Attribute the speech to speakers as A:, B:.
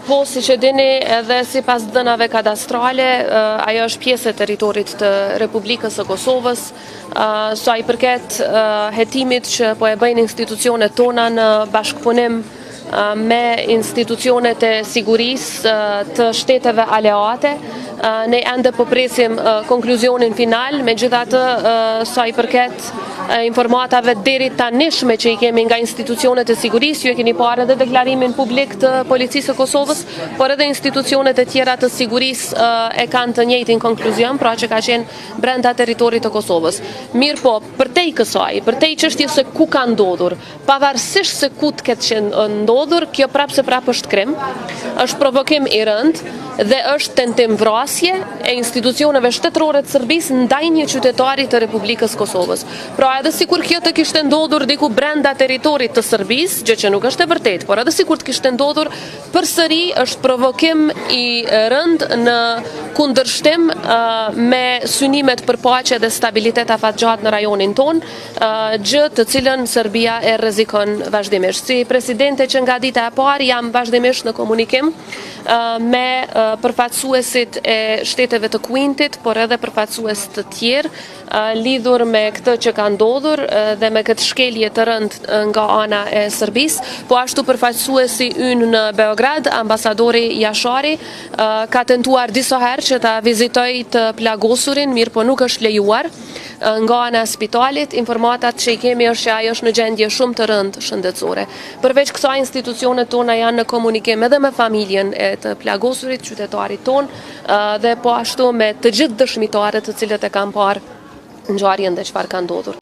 A: Po, si që dini edhe si pas dënave kadastrale, ajo është pjesë e teritorit të Republikës së Kosovës, sa i përket hetimit që po e bëjnë institucionet tona në bashkëpunim me institucionet e sigurisë të shteteve aleate. Ne ende po presim konkluzionin final, megjithatë sa i përket informatave deri tanishme që i kemi nga institucionet e sigurisë, ju e keni parë edhe deklarimin publik të Policisë së Kosovës, por edhe institucionet e tjera të sigurisë e kanë të njëjtin konkluzion, pra që ka qenë brenda teritorit të Kosovës. Mirë po, përtej kësaj, përtej çështjes se ku ka ndodhur, pavarësisht se ku të ketë qenë ndodhur, kjo prapë se prapë është krim, është provokim i rënd dhe është tentim vrasje e institucioneve shtetërore të Serbisë ndaj një qytetari të Republikës Kosovës. Pra edhe sikur kjo të kishte ndodhur diku brenda teritorit të Serbisë, gjë që nuk është e vërtetë, por edhe sikur të kishte ndodhur, përsëri është provokim i rënd në kundërshtim me synimet për paqe dhe stabilitet afatgjatë në rajonin ton, gjë të cilën Serbia e rrezikon vazhdimisht. Si presidente që nga dita e parë jam vazhdimisht në komunikim me përfaqësuesit e shteteve të Kuintit, por edhe përfaqësues të tjerë lidhur me këtë që ka ndodhur dhe me këtë shkelje të rëndë nga ana e Serbisë, po ashtu përfaqësuesi ynë në Beograd, ambasadori Jashari, ka tentuar disa herë që ta vizitoj të plagosurin, mirë po nuk është lejuar nga ana e spitalit. Informatat që i kemi është që ajo është në gjendje shumë të rëndë shëndetësore. Përveç kësaj, institucionet tona janë në komunikim edhe me familjen e të plagosurit, qytetarit ton, dhe po ashtu me të gjithë dëshmitarët të cilët e kanë parë ngjarjen dhe çfarë ka ndodhur.